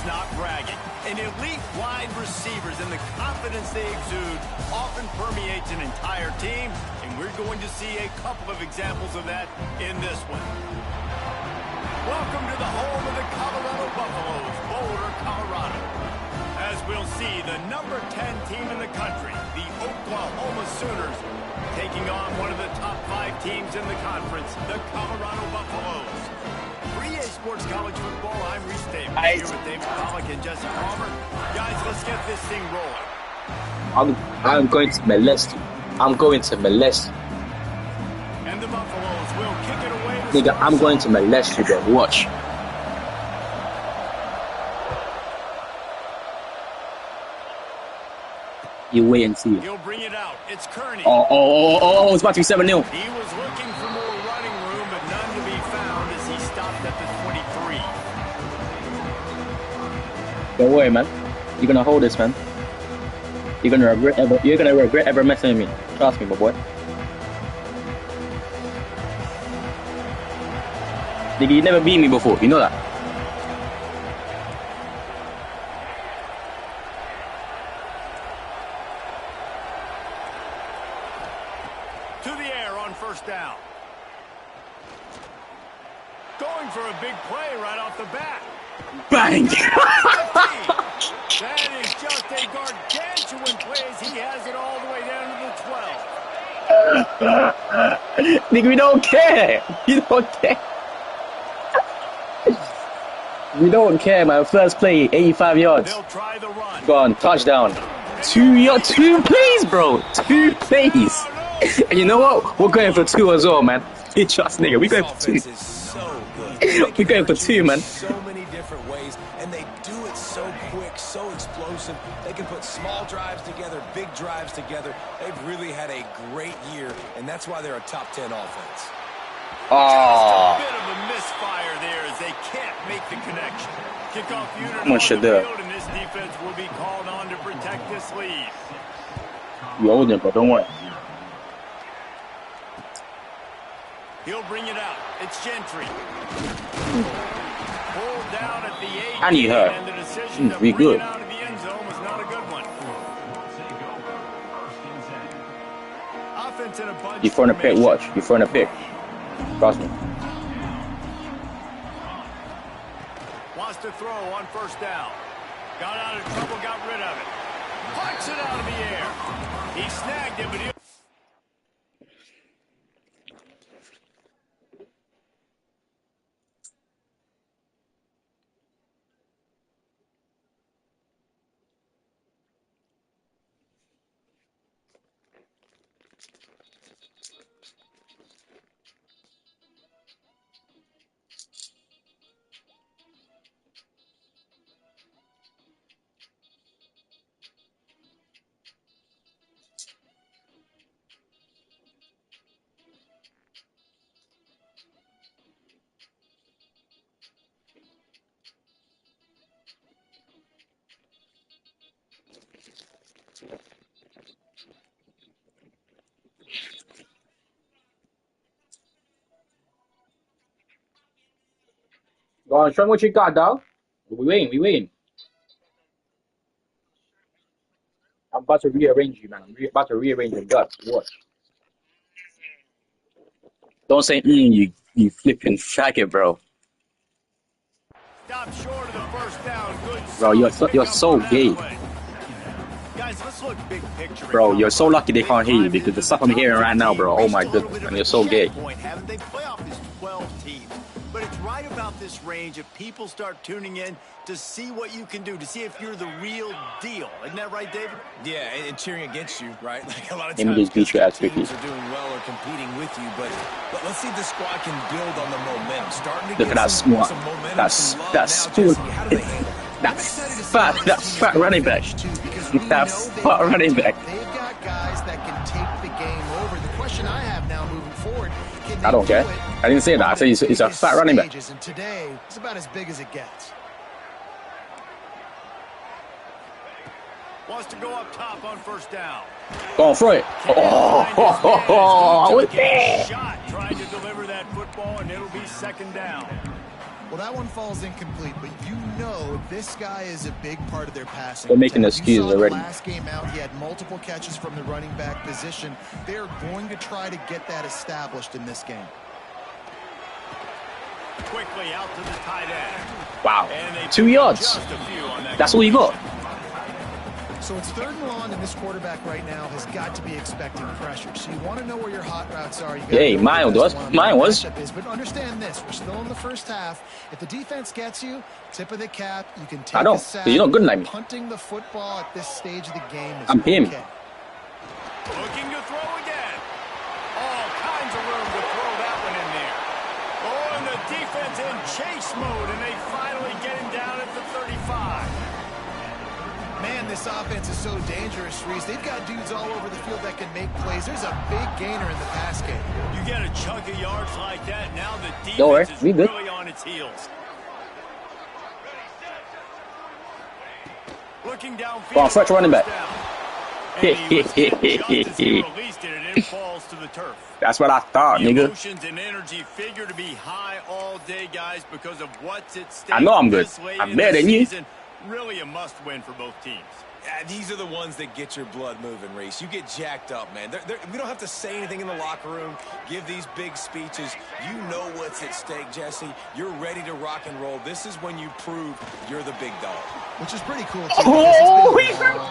not bragging. And elite wide receivers and the confidence they exude often permeates an entire team, and we're going to see a couple of examples of that in this one. Welcome to the home of the Colorado Buffaloes, Boulder, Colorado. As we'll see, the number 10 team in the country, the Oklahoma Sooners, taking on one of the top 5 teams in the conference, the Colorado Buffaloes. For EA Sports College Football, I'm Reese Davis, here with David Pollack and Jesse Palmer. Guys, let's get this thing rolling. I'm going to molest you. I'm going to molest you. And the Buffaloes will kick it away. Nigga, I'm going to molest you, bro. Watch. You wait and see. He'll bring it out. It's Kearney. Oh, it's about to be 7-0. He was looking for more running room, but none to be found as he stopped at the 23. Don't worry, man. You're gonna hold this, man. You're gonna regret ever messing with me. Trust me, my boy. Nigga, you never beat me before. You know that. To the air on first down. Going for a big play right off the bat. Bang! That is just a gargantuan play as he has it all the way down to the 12. Nigga, we don't care. You don't care. We don't care, man. First play, 85 yards. They'll try the run. Gone, touchdown. 2 plays, bro. 2 plays. And you know what? We're going for 2 as well, man. You trust, nigga. We're going for 2. We're going for 2, man. So many different ways, and they do it so quick, so explosive. They can put small drives together, big drives together. They've really had a great year, and that's why they're a top 10 offense. Just a bit of a misfire there as they can't make the connection. Kickoff unit on the field, and this defense will be called on to protect this lead. You hold it, but don't worry. He'll bring it out. It's Gentry. Pulled down at the 8. I need her. And the decision to be bring good. it out of the end zone was not a good one. Offense in a bunch. You're throwing a pick, watch. You're throwing a pick. Trust me. Wants to throw on first down. Got out of trouble, got rid of it. Parks it out of the air. He snagged it, but he... Go on, show me what you got, dog. We win. I'm about to rearrange you, man. I'm about to rearrange your guts. Watch. Don't say, you flipping faggot, bro. Stop short of the first down. Good. Bro, you're so gay. Guys, let's look big picture. Bro, you're so lucky they can't hear you because the stuff I'm hearing right now, bro. Oh my goodness, man, you're so gay. They play off this 12 teams. But it's right about this range if people start tuning in to see what you can do, to see if you're the real deal. Isn't that right, David? Yeah, and cheering against you, right? Like a lot of Let me times, just beat your ass teams are doing well or competing with you, but let's see if the squad can build on the momentum. Starting to Look at that smart. That's fat running back. That fat running back. They've got guys that can take the game over. The question I have now moving forward, I don't care. I didn't say that. I said he's a fat running back. And today, it's about as big as it gets. Wants to go up top on first down. Go on, throw it. Shot trying to deliver that football, and it'll be second down. Well, that one falls incomplete, but you know this guy is a big part of their passing. They're making attack. excuses already. Last game out, he had multiple catches from the running back position. They're going to try to get that established in this game. Quickly out to the tight end. Wow. 2 yards. That's all you got. So it's 3rd and long, and this quarterback right now has got to be expecting pressure. So you want to know where your hot routes are. You Hey, mine was. But understand this: we're still in the first half. If the defense gets you, tip of the cap. You can take I know. a sack. You're not good like me. Punting the football at this stage of the game is I'm him. okay. Looking to throw again. All kinds of room to throw that one in there. Oh, and the defense in chase mode, and they finally get him down at the 35. Man, this offense is so dangerous, Reese. They've got dudes all over the field that can make plays. There's a big gainer in the pass game. You get a chunk of yards like that, now the Don't worry, defense is we good. really on its heels. Looking downfield. Come on, fresh running back. That's what I thought, The nigga. emotions and energy figure to be high all day, guys, because of what's at stake. I know I'm good. This late I'm in better the than you. season. Really a must-win for both teams. Yeah, these are the ones that get your blood moving, Reese. You get jacked up, man. We don't have to say anything in the locker room, give these big speeches. You know what's at stake, Jesse. You're ready to rock and roll. This is when you prove you're the big dog. Which is pretty cool, too. Oh,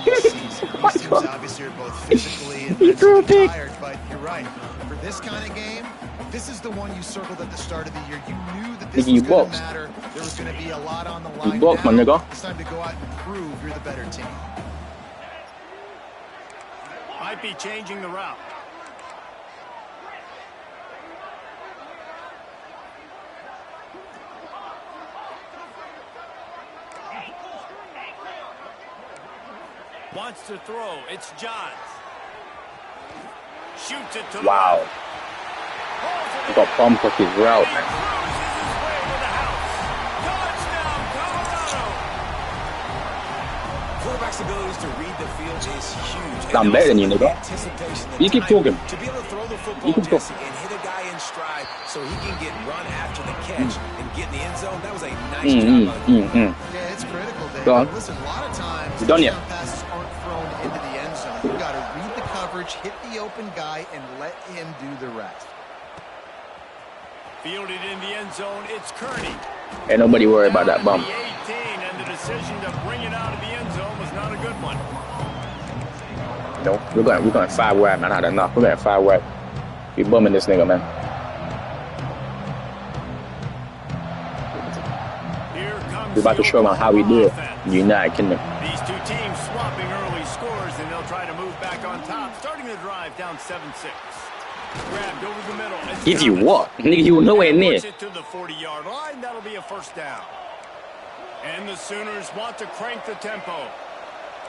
These teams obviously are both physically and mentally tired, but you're right. For this kind of game, this is the one you circled at the start of the year. You knew that this was going to matter. There was going to be a lot on the line. Now, it's time to go out and prove you're the better team. Might be changing the route. Wants to throw. It's Johns. Shoots it to the Wow. left. You got bump off his route, man. Quarterback's abilities to read the field is huge. I'm better than you, nigga. You keep talking. To be able to throw the football, You can talk. Jesse, and hit a guy in stride so he can get run after the catch and get in the end zone, that was a nice job by the Yeah, it's critical, Dave. Go on. Listen, a lot of times, You done yet? passes aren't thrown into the end zone. You've got to read the coverage, hit the open guy, and let him do the rest. Fielded in the end zone, it's Kearney. Ain't nobody worried about that bump. The 18, and the decision to bring it out of the end zone was not a good one. No, we're going 5 wide, man. I had enough. We're going 5 wide. We bumming this nigga, man. Here comes We're about to show them how we do it. United Kingdom. These two teams swapping early scores, and they'll try to move back on top, starting the drive down 7-6. Grabbed over the middle. Give you what? Nigga, you were nowhere near. Push it to the 40-yard line. That'll be a first down. And the Sooners want to crank the tempo.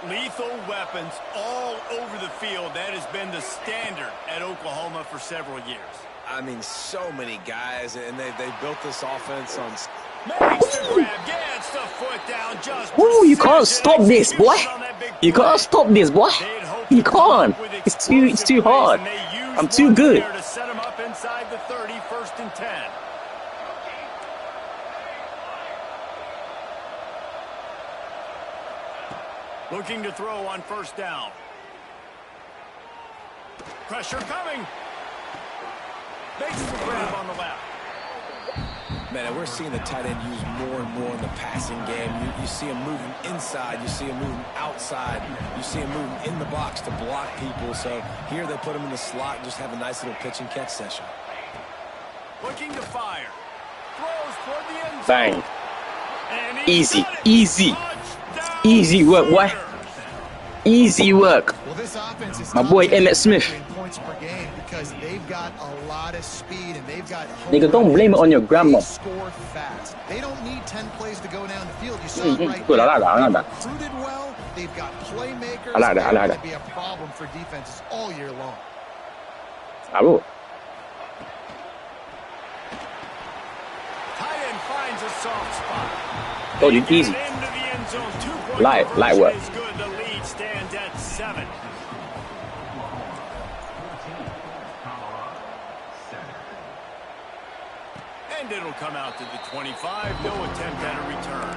Lethal weapons all over the field. That has been the standard at Oklahoma for several years. I mean, so many guys, and they built this offense on... Makes the grab, gets the foot down, just Ooh, you can't stop this, boy. You can't stop this, boy. You can't. It's too hard. I'm too good. To set him up inside the 30, 1st and 10. Looking to throw on 1st down. Pressure coming. Makes the grab on the left. Man, we're seeing the tight end used more and more in the passing game. You see him moving inside. You see him moving outside. You see him moving in the box to block people. So here they put him in the slot and just have a nice little pitch and catch session. Looking to fire. Throws toward the end zone. Bang. And Easy, easy. Easy work, boy. Easy work. Well, this offense is My boy Emmett Smith. points per game because they've got a lot of speed and they've got. Nigga, don't blame it on your grandma. They score fast. They don't need 10 plays to go down the field. You saw it right Good, I like that. I like They've that. recruited well. They've got playmakers. I like that. I like They're that. gonna be a problem for defenses all year long. I will. Tight end finds a soft spot. Told you, easy. Into the end zone. 2-point Light conversion work. is good. The lead stands at 7. And it'll come out to the 25. No attempt at a return.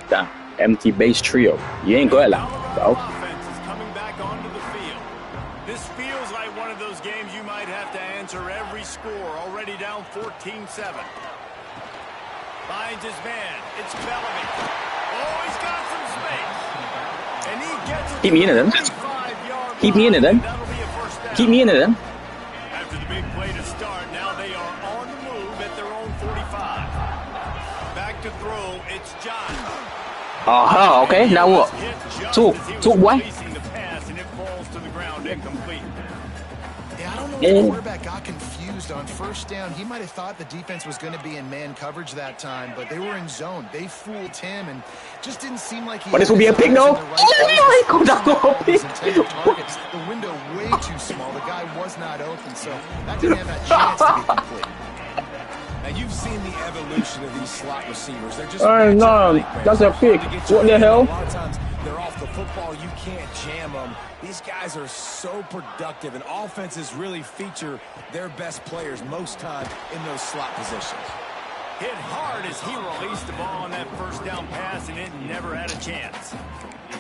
Damn, empty base trio. You ain't got that, bro. Offense is coming back onto the field. This feels like one of those games you might have to answer every score. Already down 14-7. Finds his man. It's Bellamy. Oh, he's got some space. And he gets it. Keep me in it then. Keep me in it then. Keep me in it then. After the big play to start, now they are on the move at their own 45. Back to throw. It's John. Aha, okay, now what? Talk, boy. Yeah, I don't know if the quarterback got confused on first down. He might have thought the defense was going to be in man coverage that time, but they were in zone. They fooled him and just didn't seem like he. But this will be a pick, no? Oh, he comes out of a pick. The window way too small. The guy was not open, so that didn't have that chance to be complete. Now, you've seen the evolution of these slot receivers. They're just no, that's a pick. What the hell? A lot of times, they're off the football. You can't jam them. These guys are so productive, and offenses really feature their best players most time in those slot positions. Hit hard as he released the ball on that first down pass, and it never had a chance.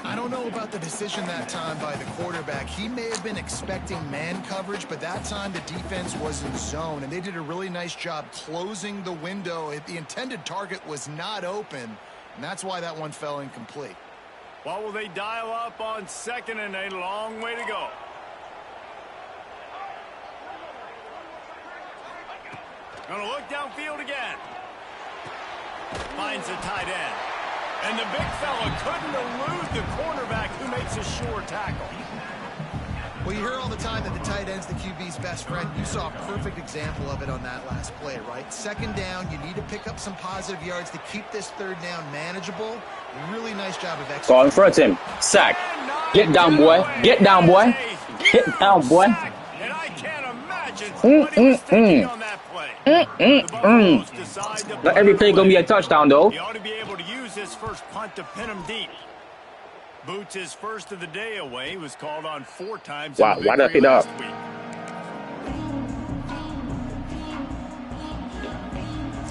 I don't know about the decision that time by the quarterback. He may have been expecting man coverage, but that time the defense was in zone, and they did a really nice job closing the window. The intended target was not open, and that's why that one fell incomplete. What will they dial up on second and a long way to go? Gonna look downfield again. Finds the tight end. And the big fella couldn't elude the cornerback who makes a sure tackle. Well, you hear all the time that the tight end's the QB's best friend. You saw a perfect example of it on that last play, right? Second down, you need to pick up some positive yards to keep this third down manageable. Really nice job of executing. Go in front of him. Sack. Get down, boy. Get down, boy. Get down, boy. And I can't imagine what he was thinking on that play. Not every play gonna be a touchdown, though. He ought to be able to use his first punt to pin him deep. Boots his first of the day away. He was called on 4 times. Wow, why did I pick it up?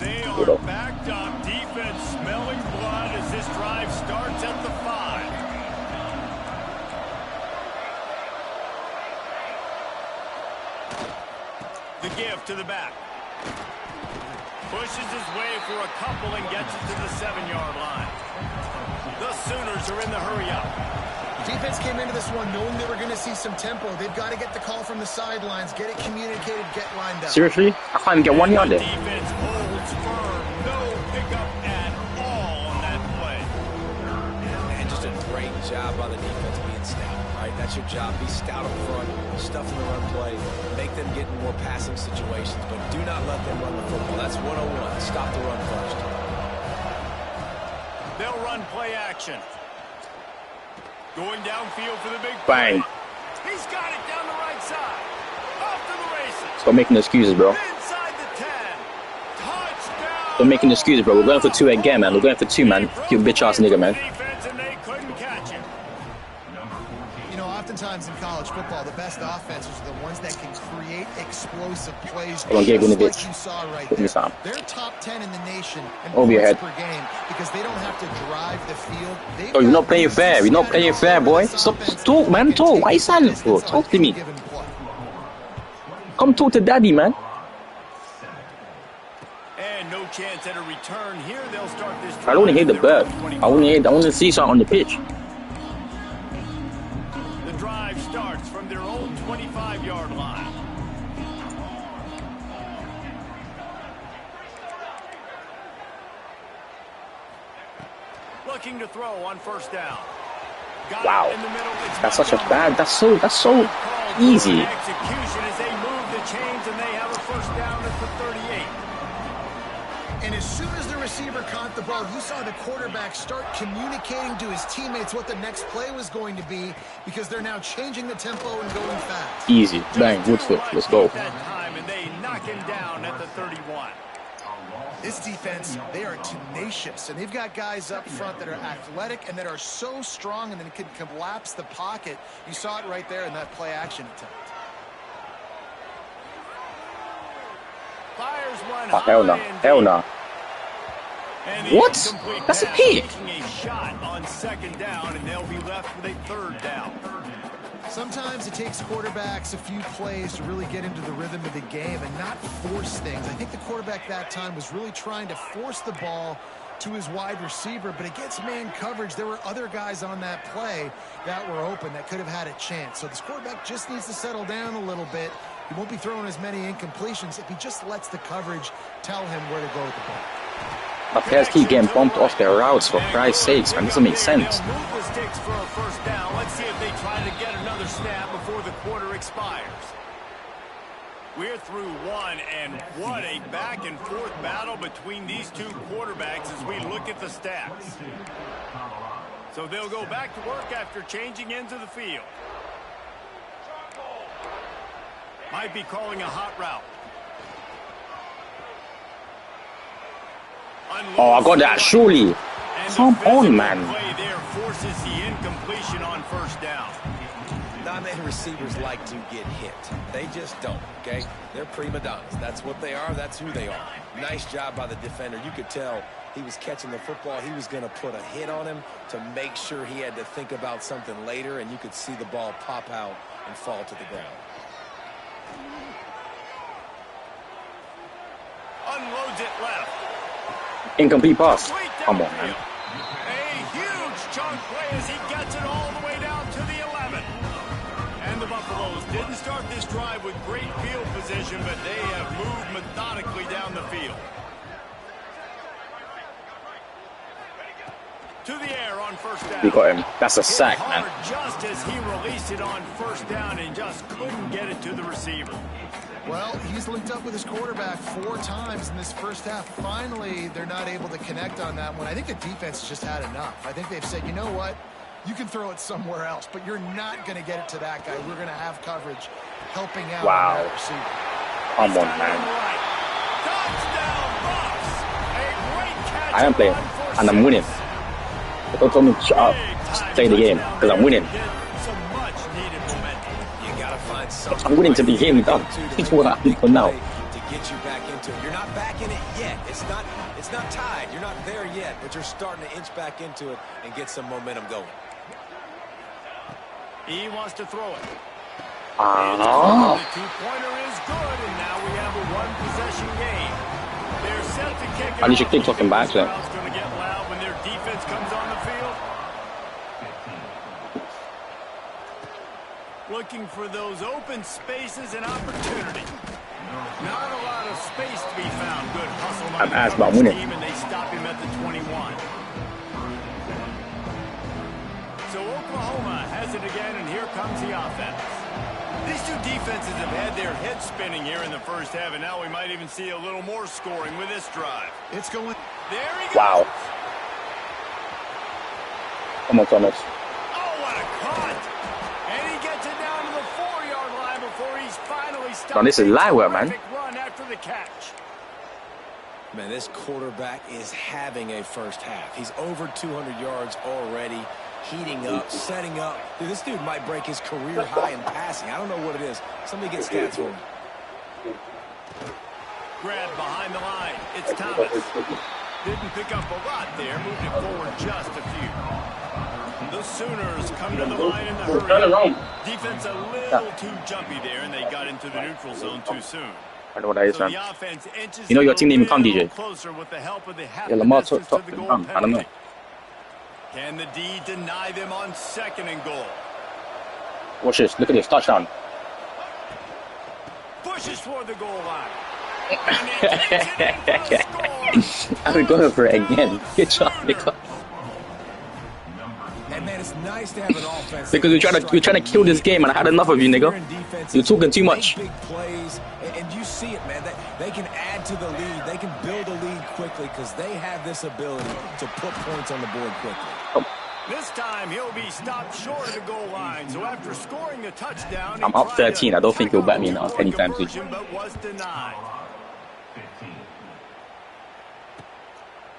They are backed up. Defense smelling blood as this drive starts at the 5. The give to the back. Pushes his way for a couple and gets it to the 7-yard line. The Sooners are in the hurry-up. Defense came into this one knowing they were going to see some tempo. They've got to get the call from the sidelines, get it communicated, get lined up. Seriously? I can't even get 1 yard there. Defense holds firm. No pickup at all on that play. And just a great job by the defense being stout, right? That's your job. Be stout up front, stuff in the run play, make them get in more passing situations, but do not let them run the football. That's 101. Stop the run first. They'll run play action. Going downfield for the big play. Bang. He's got it down the right side. Off to the races. Stop making excuses, bro. Inside the 10. Touchdown. Stop making excuses, bro. We're going for 2 again, man. We're going for 2, man. You bitch-ass nigga, man. Defense and they couldn't catch him. You know, oftentimes in college football, the best offenses are the ones that can create explosive plays. Come on, get in the ditch. Like you saw right Put me there. some. They're top 10 in the nation in Over your points head. per game because they don't have to drive the field. Oh, you're not playing fair. You're not playing fair, boy. Stop. Talk, man. Talk. Why are you silent for? Talk to me. Come talk to daddy, man. And no chance at a return here. They'll start this. I don't want to hear the bird. I want to see something on the pitch. The drive starts from their own 25-yard line. Looking to throw on first down. Got Wow. it in the middle. It's That's such a Montgomery. bad. That's so easy. Execution as they move the chains and they have a first down at the 38. And as soon as the receiver caught the ball, you saw the quarterback start communicating to his teammates what the next play was going to be because they're now changing the tempo and going fast. Easy. Bang. Woodfoot. Let's go. That time and they knock him down at the 31. This defense, they are tenacious, and they've got guys up front that are athletic and that are so strong and then can collapse the pocket. You saw it right there in that play-action attempt. Fires one Oh, hell no. Hell no. What? That's a pick. A shot on second down, and they'll be left with a third down. Sometimes it takes quarterbacks a few plays to really get into the rhythm of the game and not force things. I think the quarterback that time was really trying to force the ball to his wide receiver, but against man coverage, there were other guys on that play that were open that could have had a chance. So this quarterback just needs to settle down a little bit. He won't be throwing as many incompletions if he just lets the coverage tell him where to go with the ball. My players keep getting bumped off their routes, for Christ's sakes, man. It doesn't make sense. They'll move the sticks for a first down. Let's see if they try to get another snap before the quarter expires. We're through one, and what a back-and-forth battle between these two quarterbacks as we look at the stats. So they'll go back to work after changing into the field. Might be calling a hot route. Oh, I got that, surely. Come on, man. Play there forces the incompletion on first down. Not many receivers like to get hit. They just don't, okay? They're prima donnas. That's what they are. That's who they are. Nice job by the defender. You could tell he was catching the football. He was going to put a hit on him to make sure he had to think about something later, and you could see the ball pop out and fall to the ground. Unloads it left. Incomplete pass. Come on, man. A huge chunk play as he gets it all the way down to the 11. And the Buffaloes didn't start this drive with great field position, but they have moved methodically down the field. To the air on first down. We got him. That's a sack, man. Just as he released it on first down and just couldn't get it to the receiver. Well, he's linked up with his quarterback 4 times in this first half. Finally, they're not able to connect on that one. I think the defense has just had enough. I think they've said, you know what? You can throw it somewhere else, but you're not going to get it to that guy. We're going to have coverage helping out on that receiver. Come on, man. Touchdown, Bucks! A great catch. I am playing, and I'm winning. Don't tell me to shut up. Just play the game, because I'm winning. I'm willing to be game done. That's what I need for now. To get you back into it. You're not back in it yet. It's not tied. You're not there yet, but you're starting to inch back into it and get some momentum going. He wants to throw it. Oh. The two-pointer is good, and now we have a one-possession game. They're set to kick it. I need to keep talking back, sir. It's going to get loud when their defense comes on the field. Looking for those open spaces and opportunity. Not a lot of space to be found. Good hustle by the asked about winning. team, and they stop him at the 21. So Oklahoma has it again, and here comes the offense. These two defenses have had their heads spinning here in the first half, and now we might even see a little more scoring with this drive. It's going. There he goes. Wow. Come on, Thomas. Oh, what a cut. And he gets it down to the 4-yard line before he's finally stopped. Man, this is live, man. Run after the catch. Man, this quarterback is having a first half. He's over 200 yards already, heating up, setting up. Dude, this dude might break his career high in passing. I don't know what it is. Somebody get stats for him. Grab behind the line. It's Thomas. Didn't pick up a lot there. Moved it forward just a few. The Sooners come to the line in the hurry. Defense a little too jumpy there, and they got into the neutral zone too soon. I know what that is, So man. the offense inches You know your team didn't even come, DJ. closer with the help of the Yeah, Lamar half top to the and goal done. I don't know. penalty. Can the D deny them on 2nd and goal? Watch this. Look at this. Touchdown. Pushes toward the goal line. And he takes it in for a score. I'm going for it again. Good job, Nicholas. And man, it's nice to have an offense. Because we're trying to kill this game, and I had enough of you, nigga. You're talking too much. Big plays, and you see it, man. They can add to the lead. They can build a lead quickly because they have this ability to put points on the board quickly. This time he'll be stopped short of the goal line. So after scoring the touchdown, I'm up 13. I don't think he'll bat me now anytime soon. But was denied.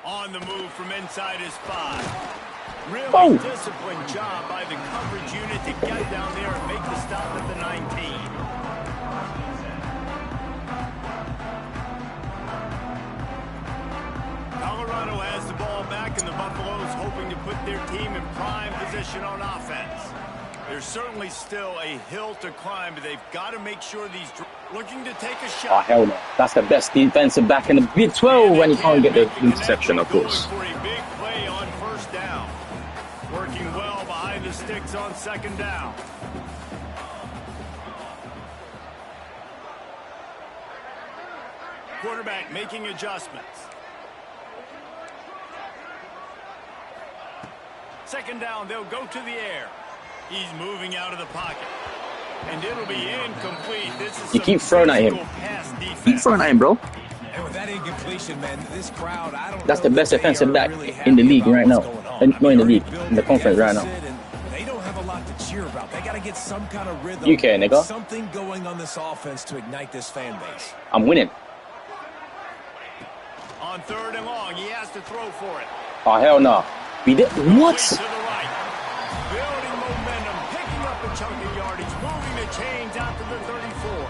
On the move from inside his 5. Really disciplined job by the coverage unit to get down there and make the stop at the 19. Colorado has the ball back, and the Buffaloes hoping to put their team in prime position on offense. There's certainly still a hill to climb, but they've got to make sure these looking to take a shot. Oh, hell no. That's the best defensive back in the Big 12 when you can't get the interception, of course. For a big play on first down. Working well behind the sticks on second down. Quarterback making adjustments. Second down, they'll go to the air. He's moving out of the pocket. And it'll be incomplete. This is you keep throwing at him. Keep throwing at him, bro. And with that incompletion, man, this crowd, I don't That's the best defensive back in the league right now. Not in the league, in the conference right now. They don't have a lot to cheer about. They got to get some kind of rhythm. You can, nigga. Something going on this offense to ignite this fan base. I'm winning. On third and long, he has to throw for it. Oh, hell no. We did. What? To the right. Building momentum, picking up a chunk of yardage, moving the chains out to the 34.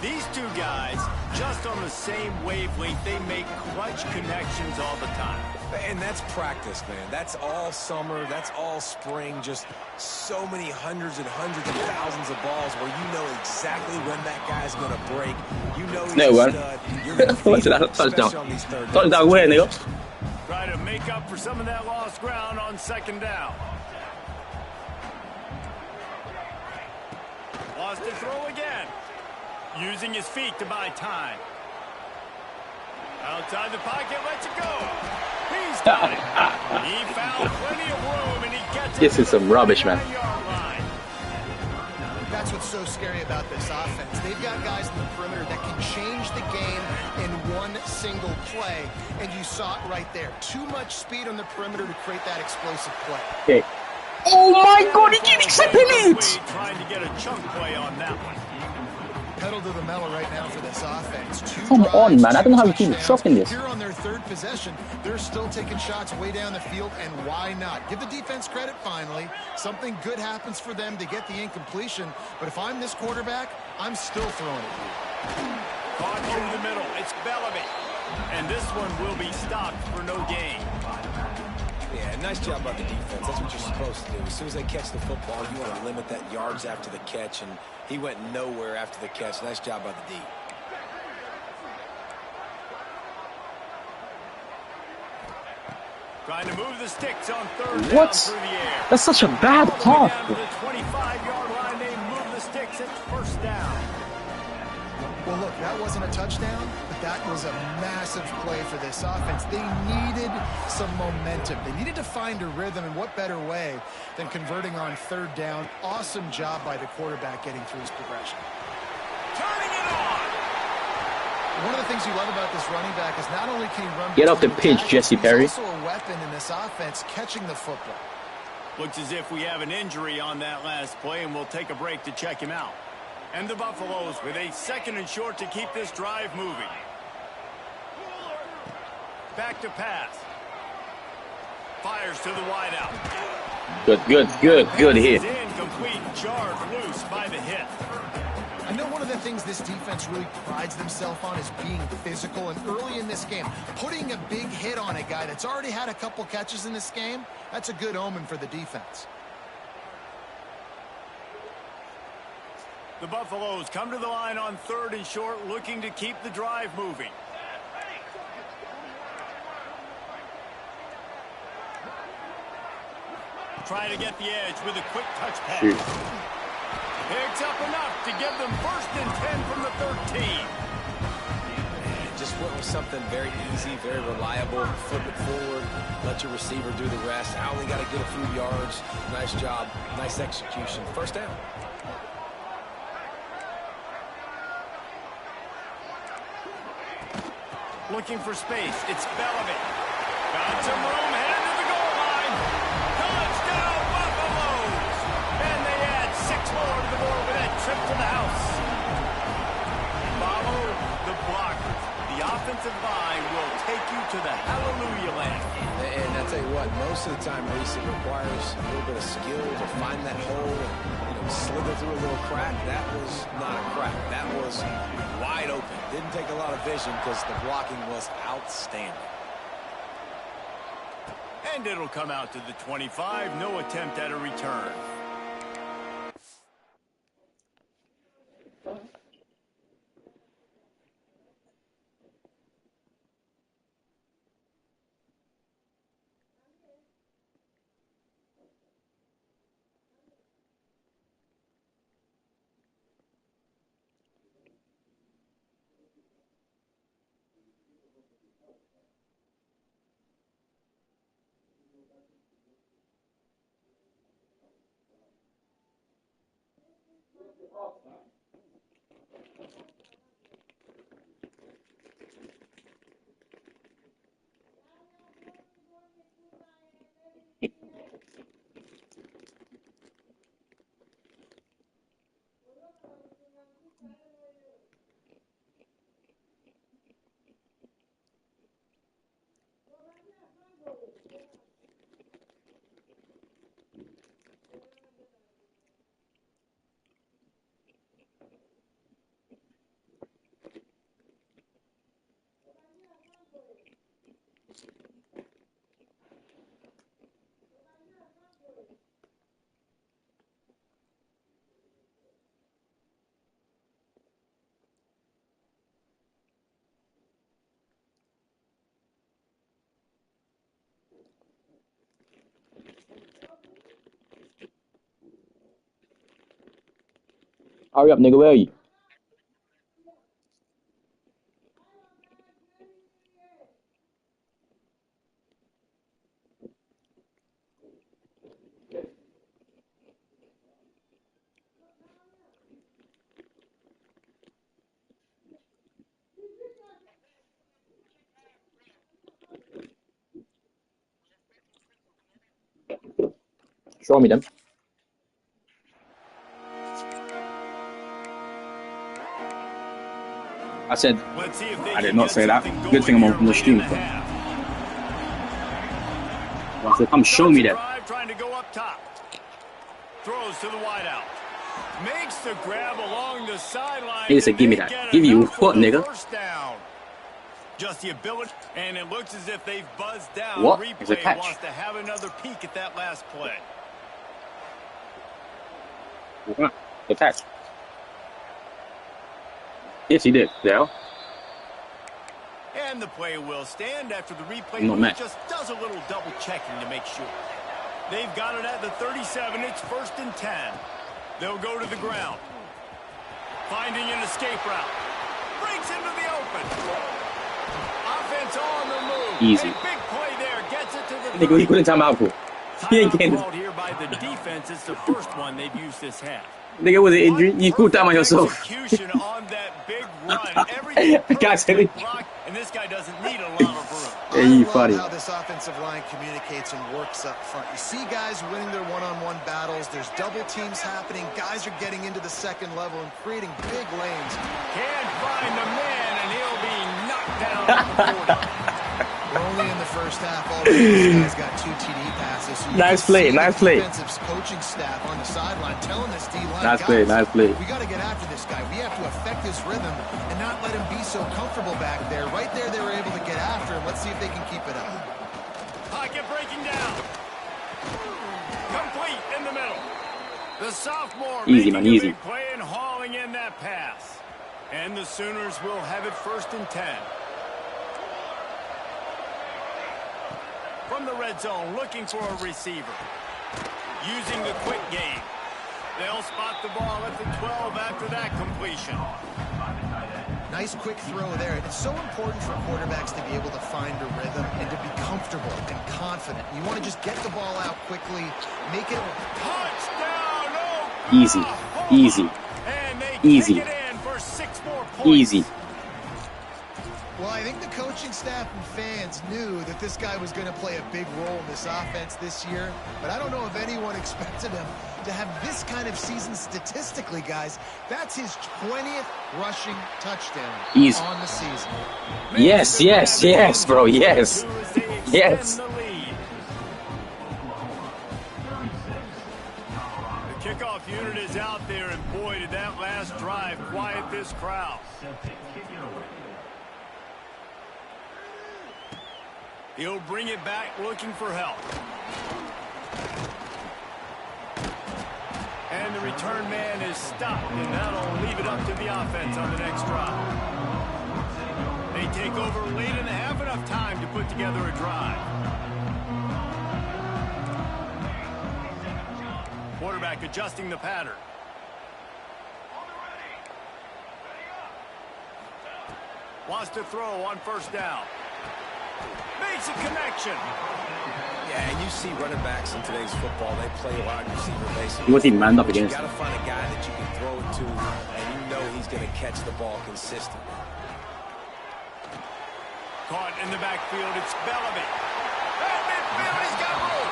These two guys, just on the same wavelength, they make clutch connections all the time. And that's practice, man. That's all summer. That's all spring. Just so many hundreds and thousands of balls where you know exactly when that guy's going to break. You know he's a stud. You're going to feed him, especially on these third downs. Touchdown where, nigga? Try to make up for some of that lost ground on second down. Lost to throw again. Using his feet to buy time. Outside the pocket, lets it go. He's got it. He found plenty of room, and he gets it. This is some rubbish, man. That's what's so scary about this offense. They've got guys in the perimeter that can change the game in one single play, and you saw it right there. Too much speed on the perimeter to create that explosive play. Okay. Oh my God, he keeps accepting it! Trying to get a chunk play on that one. Pedal to the metal right now for this offense. Come on, man. I don't know how you keep dropping this. Here on their third possession, they're still taking shots way down the field, and why not? Give the defense credit finally. Something good happens for them to get the incompletion, but if I'm this quarterback, I'm still throwing it here. Caught through the middle. It's Bellamy. And this one will be stopped for no gain. Yeah, nice job by the defense. That's what you're supposed to do. As soon as they catch the football, you want to limit that yards after the catch, and he went nowhere after the catch. Nice job by the D. Trying to move the sticks on third down What? through the air. That's such a bad pass. Down to the 25-yard line, they move the sticks at first down. Well, look, that wasn't a touchdown, but that was a massive play for this offense. They needed some momentum. They needed to find a rhythm, and what better way than converting on third down. Awesome job by the quarterback getting through his progression. Turning it on. One of the things you love about this running back is not only can he run... Get off the pitch, Jesse Perry. He's also a weapon in this offense, catching the football. Looks as if we have an injury on that last play, and we'll take a break to check him out. And the Buffaloes with a second and short to keep this drive moving. Back to pass. Fires to the wideout. Good hit. Incomplete, jarred loose by the hit. I know one of the things this defense really prides themselves on is being physical, and early in this game, putting a big hit on a guy that's already had a couple catches in this game, that's a good omen for the defense. The Buffaloes come to the line on third and short, looking to keep the drive moving. Trying to get the edge with a quick touch pass. Picks up enough to give them 1st and 10 from the 13. Just went with something very easy, very reliable. Flip it forward, let your receiver do the rest. I only got to get a few yards. Nice job, nice execution. First down. Looking for space. It's Bellamy. Got some room, headed to the goal line. Touchdown, Buffaloes! And they add 6 more to the board with that trip to the house. Follow the blockers. The offensive line will take you to the hallelujah land. And I tell you what, most of the time, Reese, it requires a little bit of skill to find that hole and slither through a little crack. That was not a crack. That was wide open. Didn't take a lot of vision because the blocking was outstanding. And it'll come out to the 25. No attempt at a return. Hurry up, nigga. Where are you? Show me them. I said, Let's see if they I did can not get say that. something Good thing going I'm on the here stream. late in the I half. said, come show me that. Drive, trying to go up top. Throws to the wideout. Makes the grab along the sideline. He said, give me that. Give you what, nigga? First down. Just the ability, and it looks as if they've buzzed down. What? Replay It's a catch. wants to have another peek at that last play. The catch. Yes, he did. Yeah. And the play will stand after the replay. No match. Just does a little double checking to make sure. They've got it at the 37. It's 1st and 10. They'll go to the ground. Finding an escape route. Breaks into the open. Offense on the move. Easy. A big play there. Gets it to the Nigga, he couldn't time out for. He ain't getting. called here by the defense. It's the first one they've used this half. Nigga, was an injury. You cool time on yourself. Execution on that big run. Everything Guys, perfect block, and this guy doesn't need a lot of room. Yeah, you I funny. love how this offensive line communicates and works up front. You see guys winning their one-on-one battles. There's double teams happening. Guys are getting into the second level and creating big lanes. Can't find the man, and he'll be knocked down at the 40. We're only in the first half already. This guy's got 2 TD passes. So Nice play, nice play. Defensive coaching staff on the sideline telling this D-line, Nice play, nice play. We got to get after this guy. We have to affect his rhythm and not let him be so comfortable back there. Right there, they were able to get after him. Let's see if they can keep it up. Pocket breaking down. Complete in the middle. The sophomore Easy, making man, a easy. big play and hauling in that pass. And the Sooners will have it 1st and 10. From the red zone, looking for a receiver. Using the quick game. They'll spot the ball at the 12 after that completion. Nice quick throw there. It's so important for quarterbacks to be able to find a rhythm and to be comfortable and confident. You want to just get the ball out quickly, make it... Touchdown! Easy, easy, And they easy, kick it in for 6 more points. easy. Well, I think the coaching staff and fans knew that this guy was going to play a big role in this offense this year, but I don't know if anyone expected him to have this kind of season statistically, guys. That's his 20th rushing touchdown on the season. Yes, yes, yes, bro, yes. Yes. The kickoff unit is out there, and boy, did that last drive quiet this crowd. He'll bring it back looking for help. And the return man is stopped, and that'll leave it up to the offense on the next drive. They take over late in the half, enough time to put together a drive. Quarterback adjusting the pattern. Wants to throw on first down. Makes a connection. Yeah, and you see running backs in today's football, they play wide receiver basically. He wasn't manned up against. You got to find a guy that you can throw it to, and you know he's going to catch the ball consistently. Caught in the backfield, it's Bellamy. At midfield, he's got room.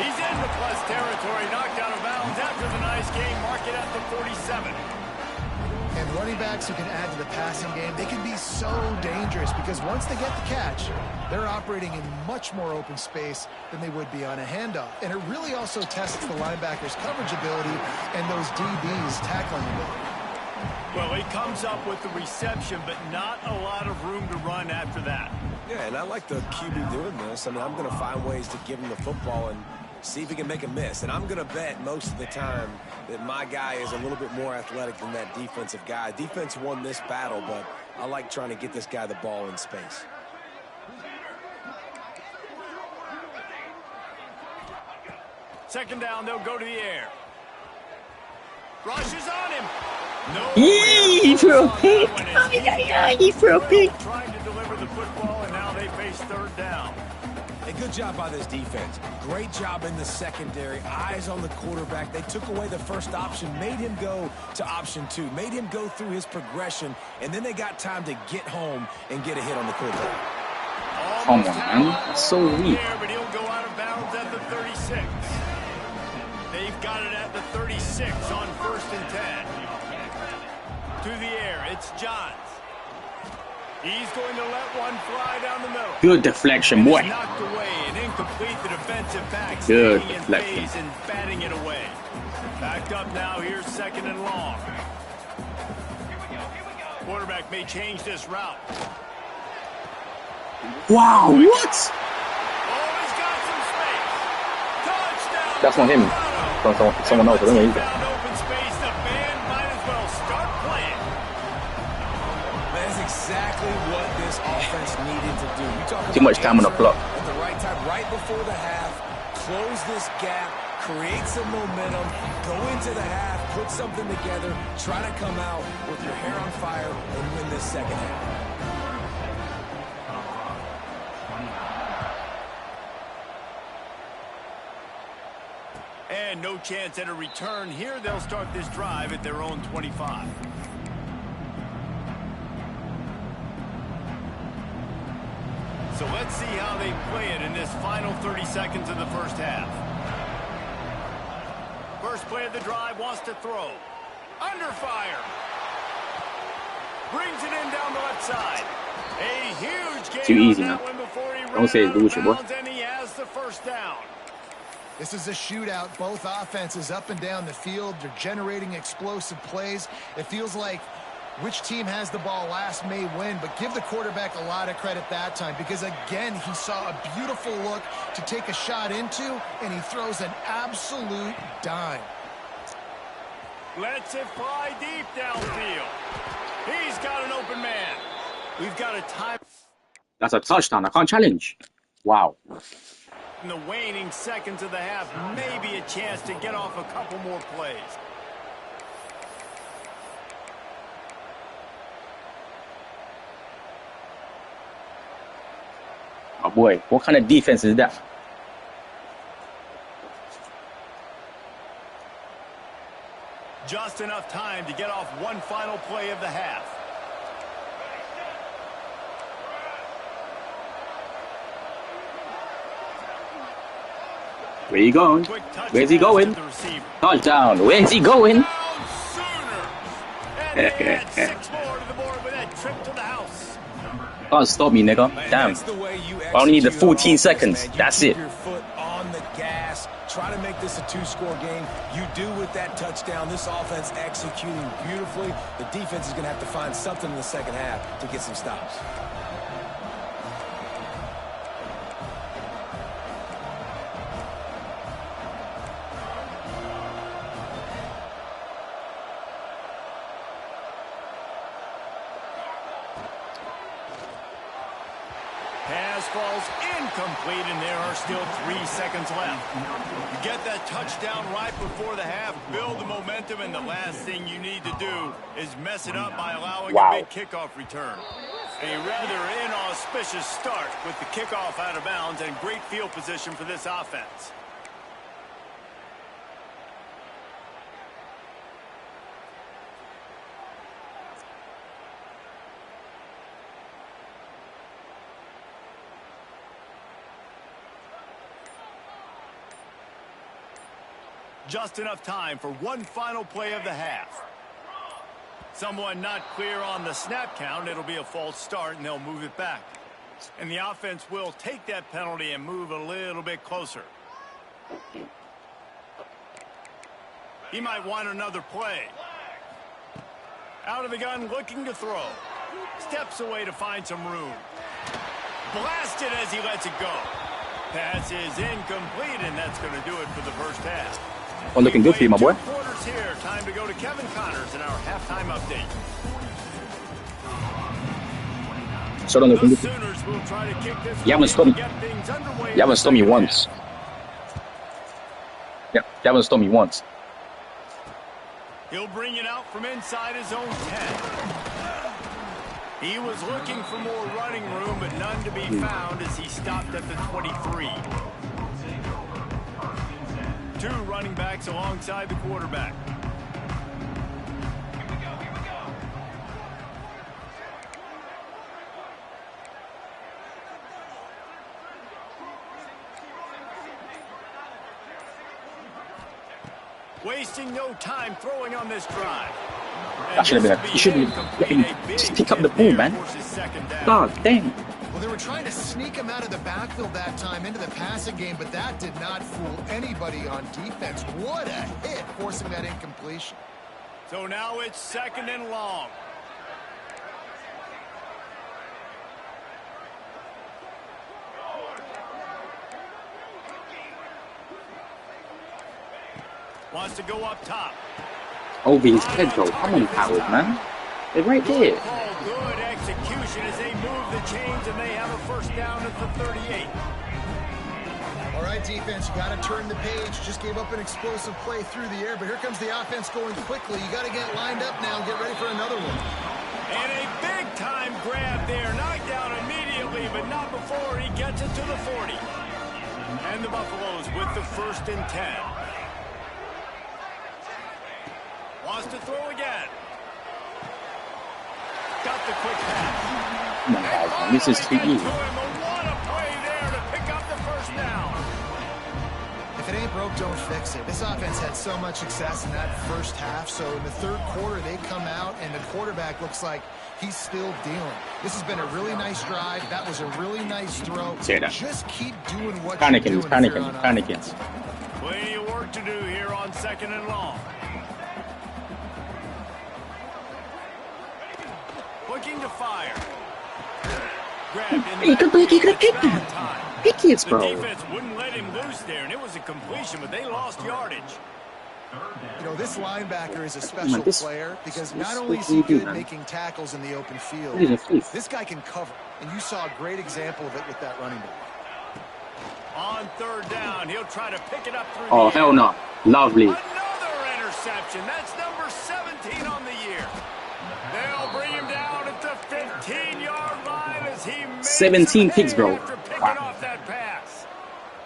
He's in the plus territory, knocked out of bounds after the nice game, mark it at the 47. And running backs who can add to the passing game, they can be so dangerous because once they get the catch, they're operating in much more open space than they would be on a handoff. And it really also tests the linebacker's coverage ability and those DBs tackling ability. Well, he comes up with the reception, but not a lot of room to run after that. Yeah, and I like the QB doing this. I mean, I'm going to find ways to give him the football and see if he can make a miss. And I'm going to bet most of the time that my guy is a little bit more athletic than that defensive guy. Defense won this battle, but I like trying to get this guy the ball in space. Second down, they'll go to the air. Rushes on him. No. He threw a pick. He threw a pick. Trying to deliver the football, and now they face third down. A good job by this defense. Great job in the secondary. Eyes on the quarterback. They took away the first option, made him go to option 2, made him go through his progression, and then they got time to get home and get a hit on the quarterback. Come on, man. That's so weak. But he'll go out of bounds at the 36. They've got it at the 36 on 1st and 10. To the air, it's Johns. He's going to let one fly down the middle. Good deflection, boy. Knocked away and incomplete. The defensive back Good staying in deflection. phase and batting it away. Backed up now. Here's second and long. Quarterback may change this route. Wow, what? Oh, he's got some space. Touchdown. That's not him. Someone else. I don't know either. Found open space. The band might as well start playing. That's exactly what this offense needed to do. You talk Too much time on the clock. At the right time, right before the half, close this gap, create some momentum, go into the half, put something together, try to come out with your hair on fire and win this second half. And no chance at a return here. They'll start this drive at their own 25. So let's see how they play it in this final 30 seconds of the first half. First play of the drive, wants to throw. Under fire. Brings it in down the left side. A huge gain Too easy, on man. that one before he Don't say ran it's bullshit, boy. out of bounds, and he has the first down. This is a shootout. Both offenses up and down the field. They're generating explosive plays. It feels like which team has the ball last may win, but give the quarterback a lot of credit that time because, again, he saw a beautiful look to take a shot into, and he throws an absolute dime. Lets it fly deep downfield. He's got an open man. We've got a time That's a touchdown. I can't challenge. Wow. in the waning seconds of the half. Maybe a chance to get off a couple more plays. Oh boy, what kind of defense is that? Just enough time to get off one final play of the half. Where you going? Quick touch Where's he pass to going? the receiver. Touchdown. Where's he going? Sooner. And they add 6 more to the board with that trip to the house. Can't stop me, nigga. Man, Damn. that's the way you I only need the execute on 14 offense, seconds. man. You That's keep it. your foot on the gas. Try to make this a 2-score game. You do with that touchdown. This offense executing beautifully. The defense is going to have to find something in the second half to get some stops. Pass falls incomplete, and there are still 3 seconds left. You get that touchdown right before the half, build the momentum, and the last thing you need to do is mess it up by allowing a big kickoff return. A rather inauspicious start with the kickoff out of bounds and great field position for this offense. Just enough time for one final play of the half. Someone not clear on the snap count. It'll be a false start, and they'll move it back. And the offense will take that penalty and move a little bit closer. He might want another play. Out of the gun, looking to throw. Steps away to find some room. Blasted as he lets it go. Pass is incomplete, and that's going to do it for the first half. Well, looking good for you, my boy. 2 quarters here. Time to go to Kevin Connors in our halftime update. So don't looking The good. Sooners will try to kick this You haven't stopped me. get things underway. You haven't stopped me once. Yeah, you haven't stopped me once. He'll bring it out from inside his own 10. He was looking for more running room, but none to be found as he stopped at the 23. 2 running backs alongside the quarterback. Wasting no time throwing on this drive. That should have been. You shouldn't let him just pick up the ball, man. God damn. Well, they were trying to sneak him out of the backfield that time into the passing game, but that did not fool anybody on defense. What a hit, forcing that incompletion. So now it's 2nd and long. Wants to go up top. Over his head, though. Come on, Howard, man. They're right there. Good execution as they move the chains, and they have a first down at the 38. All right, defense, you got to turn the page. Just gave up an explosive play through the air, but here comes the offense going quickly. You got to get lined up now and get ready for another one. And a big-time grab there. Knocked down immediately, but not before he gets it to the 40. And the Buffaloes with the 1st and 10. Wants to throw again. Got the quick pass. Come on, guys, man. This is too easy. What a play there to pick up the first down. If it ain't broke, don't fix it. This offense had so much success in that first half, so in the 3rd quarter, they come out, and the quarterback looks like he's still dealing. This has been a really nice drive. That was a really nice throw. Just keep doing what you're doing. Panicking. Plenty of work to do here on 2nd and long. Looking to fire. He could have picked that. Pick it, bro. The defense wouldn't let him loose there, and it was a completion, but they lost yardage. You know, this linebacker is a special player because not only is he good making tackles in the open field, this guy can cover, and you saw a great example of it with that running back. On 3rd down, he'll try to pick it up through Oh, hell no. Lovely. Another interception. That's number 17 on the year. They'll bring him down at the 15-yard line as he makes 17 picks, bro. After picking off that pass.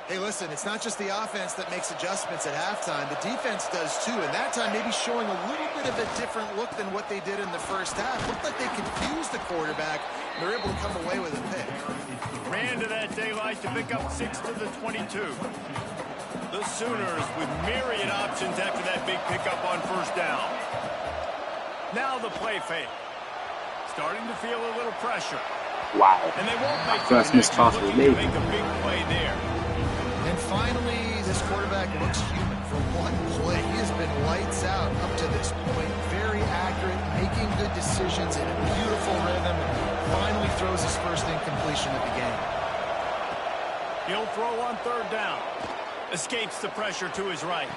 Hey, listen, it's not just the offense that makes adjustments at halftime. The defense does too, and that time maybe showing a little bit of a different look than what they did in the first half. Looked like they confused the quarterback. They're able to come away with a pick. Ran to that daylight to pick up 6 to the 22. The Sooners with myriad options after that big pickup on first down. Now the play fake. Starting to feel a little pressure. Wow. And they won't make First missed pass of the make league. a big play there. And finally, this quarterback looks human. For one play, he has been lights out up to this point. Very accurate, making good decisions in a beautiful rhythm. Finally throws his first incompletion of the game. He'll throw on third down. Escapes the pressure to his right.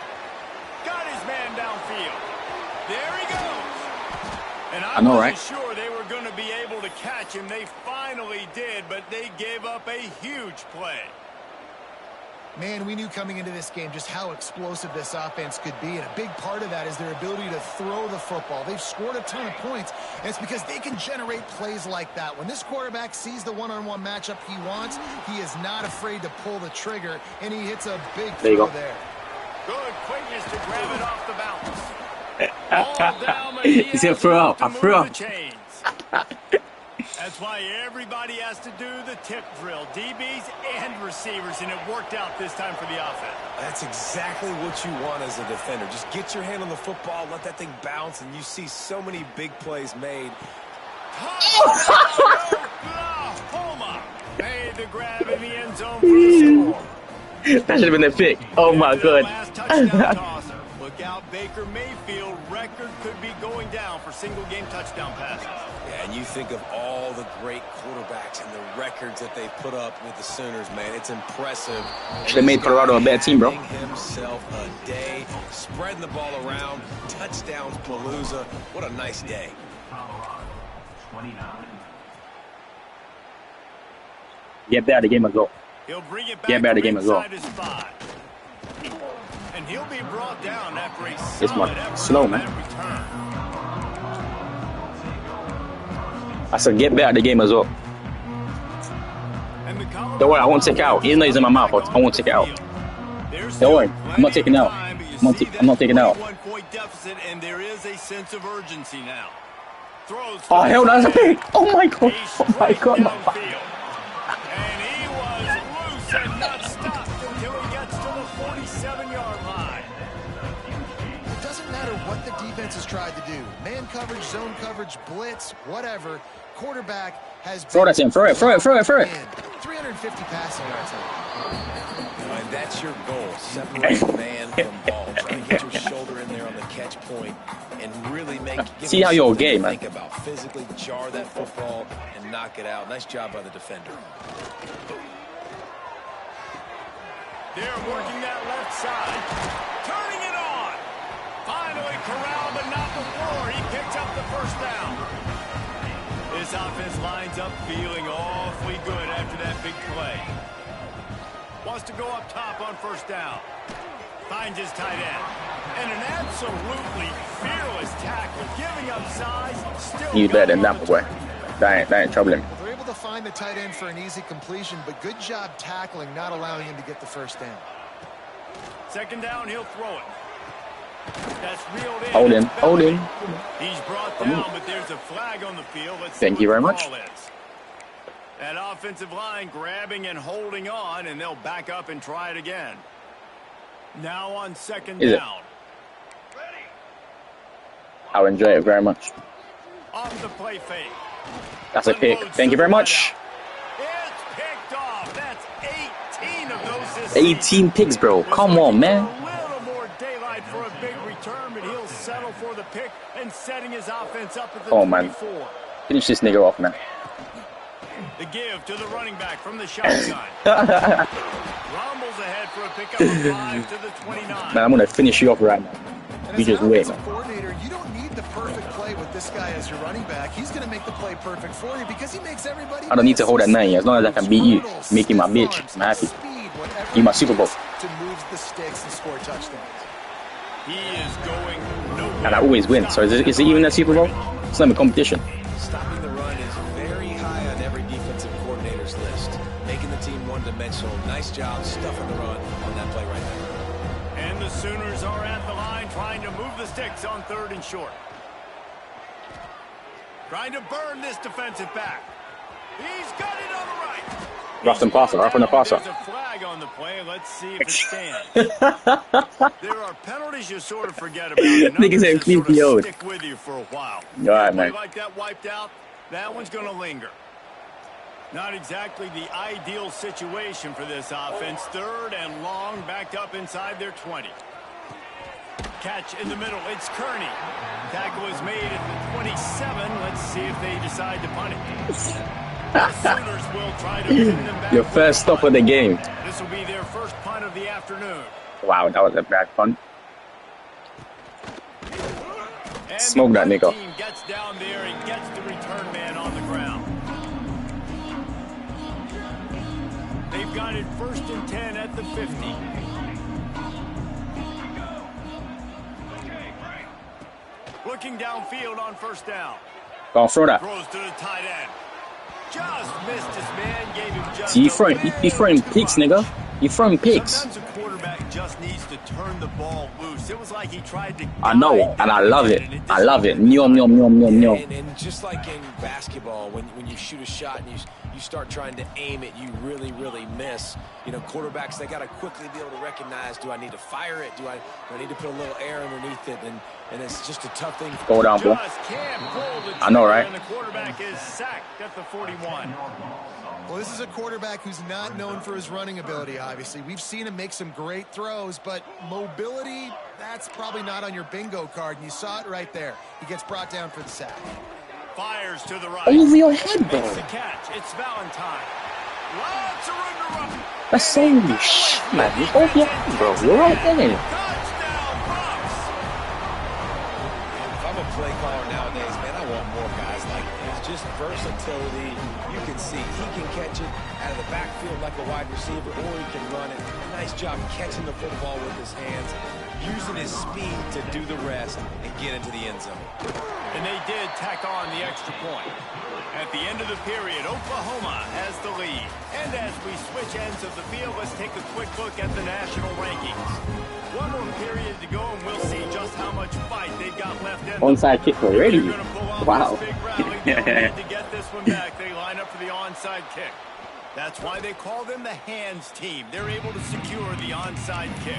Got his man downfield. There he goes. And I know, wasn't right? sure they were going to be able to catch him. They finally did, but they gave up a huge play. Man, we knew coming into this game just how explosive this offense could be, and a big part of that is their ability to throw the football. They've scored a ton of points, and it's because they can generate plays like that. When this quarterback sees the one-on-one matchup he wants, he is not afraid to pull the trigger, and he hits a big throw there. Good quickness to grab it off the bounce. He said throw up. I threw up. That's why everybody has to do the tip drill, DBs and receivers, and it worked out this time for the offense. That's exactly what you want as a defender. Just get your hand on the football, let that thing bounce, and you see so many big plays made. Oklahoma made the grab in the end zone for the score. That should have been a pick. Oh my god. Last touchdown tosser. Look out, Baker Mayfield. Record could be going down for single-game touchdown passes. Yeah, and you think of all the great quarterbacks and the records that they put up with the Sooners, man. It's impressive. Should have made Colorado a bad team, bro. Himself a day, spreading the ball around, touchdowns, Palooza. What a nice day. Get better the game as well. He'll bring it back Get better the game as well. And he'll be brought down after a This one slow, man. I said get better the game as well. Don't worry, I won't take it out. Even though he's in my mouth, I won't take it out. Don't worry, I'm not taking it out. I'm not taking it out. And there is a sense of urgency now. Oh hell, that's a pick! Oh my god! Oh my god! And he was loose and not stopped until he gets to the 47-yard line. It doesn't matter what the defense has tried to do. Man coverage, zone coverage, blitz, whatever. Quarterback has throw that in, throw it. 350 passing yards. And that's your goal. Separate man from ball. Try to get your shoulder in there on the catch point and really see how you're game, man. Think about physically jar that football and knock it out. Nice job by the defender. They're working that left side. Turning it on. Finally corralled, but not before. He picks up the first down. This offense lines up feeling awfully good after that big play. Wants to go up top on first down. Finds his tight end. And an absolutely fearless tackle. Giving up size. Still You better than that boy. That ain't troubling. Well, they're able to find the tight end for an easy completion, but good job tackling, not allowing him to get the first down. Second down, he'll throw it. That's reeled in. Hold in. He's brought down, but there's a flag on the field. Let's Thank you very much. That offensive line grabbing and holding on, and they'll back up and try it again. Now on second down. I'll enjoy it very much. Off the play fake. That's a pick. Thank you very much. It's picked off. That's 18 of those this 18 picks, bro. Come on, man. A little more daylight for a big return, but he'll settle for the pick and setting his offense up at the 24. Finish this nigga off, man. The give to the running back from the shotgun. Rumbles ahead for a pickup of 5 to the 29. Man, I'm gonna finish you off right now. You just wait, man. Coordinator, you don't need the perfect play with this guy as your running back. He's going to make the play perfect for you because he makes everybody. I don't need to hold that 9 as long as I can beat you, make you my bitch. I'm happy. You my Super Bowl. To move the sticks and score touchdowns. He is going nowhere. And I always win. So is it even a Super Bowl? It's not a competition. Stopping the run is very high on every defensive coordinator's list. Making the team one-dimensional. Nice job stuffing the run on that play right there. And the Sooners are at the line trying to move the sticks on third and short. Trying to burn this defensive back. He's got it on the right. Rough and passer, rough and the passer. There's a flag on the play. Let's see if it stands. There are penalties you sort of forget about, and Niggas others ain't that sort PPO'd. of stick with you for a while. All right, man. Like that wiped out, that one's going to linger. Not exactly the ideal situation for this offense. 3rd and long, backed up inside their 20. Catch in the middle. It's Kearney. Tackle is made at the 27. Let's see if they decide to punt it. The Sooners will try to pin them back. Your first stop of the game. This will be their first punt of the afternoon. Wow, that was a bad punt. And Smoke that nigga. team gets down there and gets the return man on the ground. They've got it 1st and 10 at the 50. Looking downfield on 1st down. Go on, throw that. Throws to the tight end. Just missed his man, gave him just You throwing picks, nigga. You throwing picks. Sometimes a quarterback just needs to turn the ball loose. It was like he tried to. I know, and I love it. I love it. Nyom, nyom, nyom, nyom, nyom. And just like in basketball, when you shoot a shot and you start trying to aim it, you really miss. You know, quarterbacks, they got to quickly be able to recognize, do I need to fire it? Do I need to put a little air underneath it? And it's just a tough thing. Go down, boy. I know, right? And the quarterback is sacked at the 41. Well, this is a quarterback who's not known for his running ability, obviously. We've seen him make some great throws, but mobility, that's probably not on your bingo card, and you saw it right there. He gets brought down for the sack. Fires to the right. Over your head, bro. Makes the catch. It's Valentine. Lots of room to run. That's saying you shit, man. It's over your head, bro. You're right there. Touchdown, Bucks. If I'm a play caller nowadays, man, I want more guys like this. Just versatility. You can see he can catch it out of the backfield like a wide receiver, or he can run it. Nice job catching the football with his hands, using his speed to do the rest and get into the end zone. And they did tack on the extra point. At the end of the period, Oklahoma has the lead. And as we switch ends of the field, let's take a quick look at the national rankings. One more period to go, and we'll see just how much fight they've got left in them. Onside kick already. Wow. They need to get this one back. They line up for the onside kick. That's why they call them the hands team. They're able to secure the onside kick.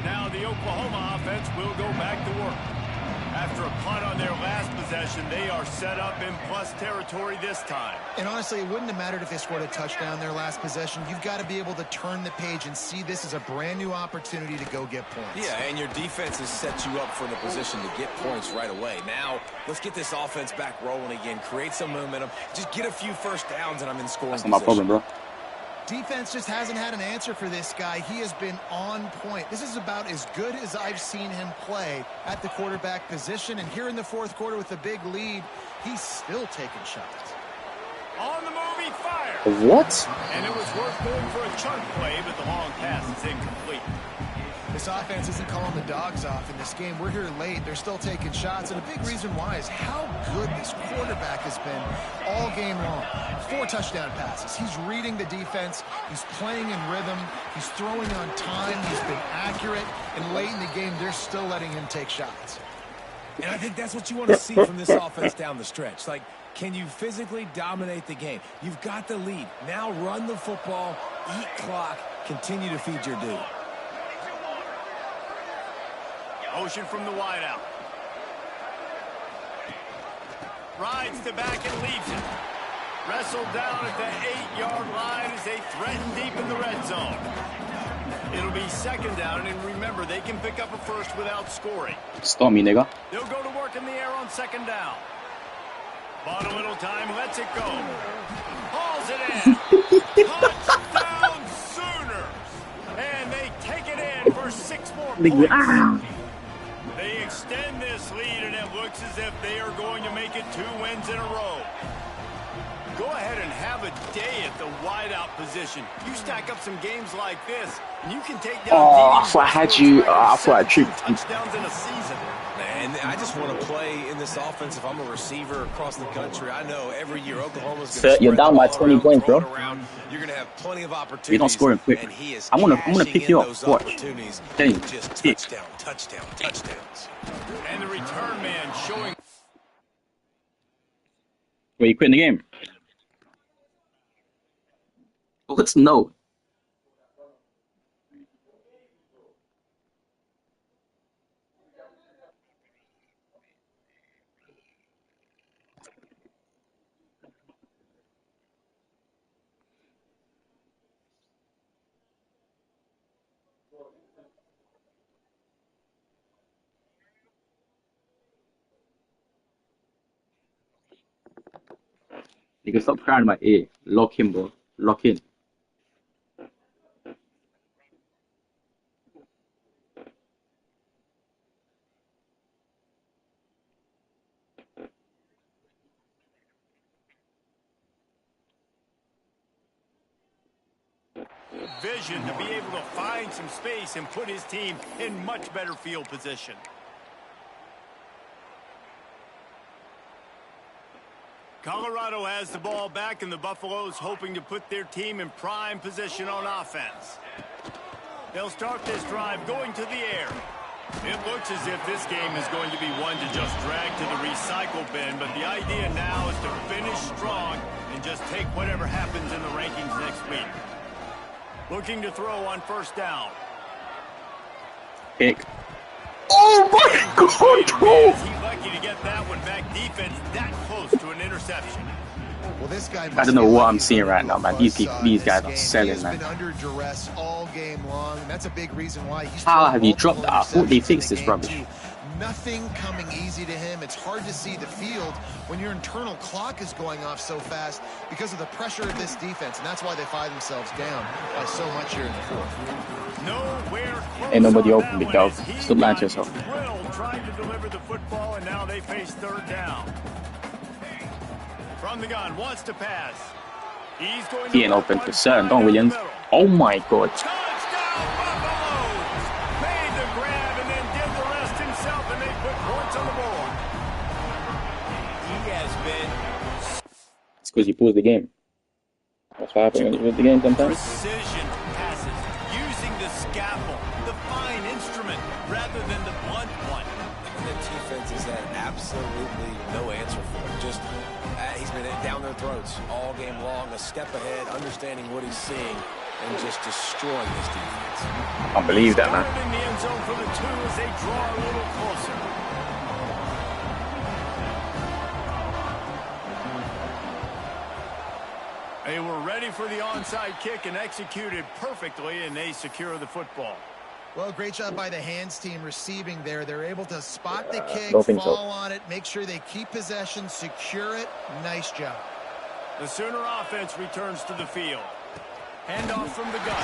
Now the Oklahoma offense will go back to work. After a punt on their last possession, they are set up in plus territory this time. And honestly, it wouldn't have mattered if they scored a touchdown their last possession. You've got to be able to turn the page and see this as a brand new opportunity to go get points. Yeah, and your defense has set you up for the position to get points right away. Now, let's get this offense back rolling again, create some momentum, just get a few first downs, and I'm in scoring position. That's not my problem, bro. Defense just hasn't had an answer for this guy. He has been on point. This is about as good as I've seen him play at the quarterback position. And here in the 4th quarter with a big lead, he's still taking shots. On the move, he fires. What? And it was worth going for a chunk play, but the long pass is incomplete. This offense isn't calling the dogs off in this game. We're here late. They're still taking shots. And a big reason why is how good this quarterback has been all game long. 4 touchdown passes. He's reading the defense. He's playing in rhythm. He's throwing on time. He's been accurate. And late in the game, they're still letting him take shots. And I think that's what you want to see from this offense down the stretch. Like, can you physically dominate the game? You've got the lead. Now run the football, eat clock, continue to feed your dude. Motion from the wideout. Rides the back and leaves it. Wrestled down at the 8-yard line as they threaten deep in the red zone. It'll be 2nd down, and remember, they can pick up a first without scoring. Stop me, nigga. They'll go to work in the air on 2nd down. Bought a little time, lets it go. Hauls it in. Touchdown Sooners. And they take it in for 6 more points. They extend this lead, and it looks as if they are going to make it 2 wins in a row. Go ahead and have a day at the wideout position. You stack up some games like this, and you can take down. Oh, I thought I had you. I thought I tripped. Touchdowns in a season. Man, I just want to play in this offense. If I'm a receiver across the country, I know every year Oklahoma's going to. You're down by 20 points, bro. You're going to have plenty of opportunities. You don't score him quick. I'm gonna pick you up. Watch. Dang. Just touchdowns. And the return man showing. Wait, you quitting the game? What? No. You can stop crying in my ear. Lock in, bro. Lock in. Vision to be able to find some space and put his team in much better field position. Colorado has the ball back, and the Buffaloes hoping to put their team in prime position on offense. They'll start this drive going to the air. It looks as if this game is going to be one to just drag to the recycle bin, but the idea now is to finish strong and just take whatever happens in the rankings next week. Looking to throw on first down. Pick. Oh my God, bro! Is he lucky to get that one back? Defense that close to an interception. Well, this guy I don't know what I'm seeing right now, man. These guys are selling, man. He's been under duress all game long, and that's a big reason why he's How have you dropped that? I thought they fixed this rubbish. Nothing coming easy to him. It's hard to see the field when your internal clock is going off so fast because of the pressure of this defense, and that's why they find themselves down by so much here in the fourth. Nowhere close. Ain't nobody open, big dog. Stop lying to yourself. Trying to deliver the football, and now they face third down. From the gun, wants to pass. He's going He ain't open for certain, Don Williams. Oh my God. Touchdown, Buffaloes! Made the grab and then did the rest himself, and they put points on the board. He has been... It's because you paused the game. That's what happens when you pause the game sometimes. Precision passes, using the scaffold, the fine instrument, rather than the blunt one. The defense has had absolutely no answer for him. Just, he's been down their throats all game long, a step ahead, understanding what he's seeing, and just destroying this defense. I believe that, man. In the end zone for the two as they draw a little closer. They were ready for the onside kick and executed perfectly, and they secure the football. Well, great job by the hands team receiving there. They're able to spot the kick, fall on it, make sure they keep possession, secure it. Nice job. The Sooner offense returns to the field. Handoff from the gun.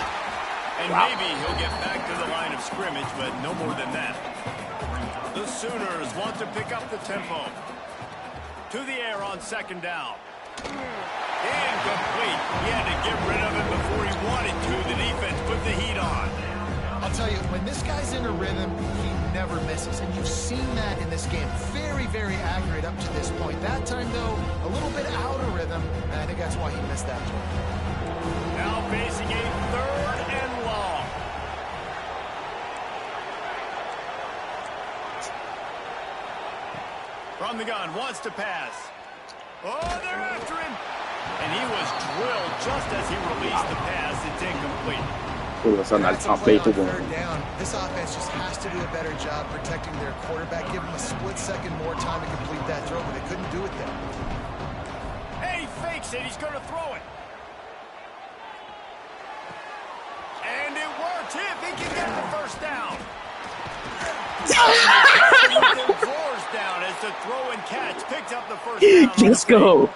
And maybe he'll get back to the line of scrimmage, but no more than that. The Sooners want to pick up the tempo. To the air on second down. Incomplete. He had to get rid of it before he wanted to. The defense put the heat on. I'll tell you, when this guy's in a rhythm, he never misses. And you've seen that in this game. Very, very accurate up to this point. That time, though, a little bit out of rhythm. And I think that's why he missed that one. Now facing a third and long. From the gun, wants to pass. Oh, they're after him. And he was drilled just as he released the pass. It's incomplete. All of a sudden, I can't play football. This offense just has to do a better job protecting their quarterback. Give him a split second more time to complete that throw, but they couldn't do it there. Hey, he fakes it. He's going to throw it. And it works. If he can get the first down. Drawers down as the throw and catch picks up the first down. Let's go.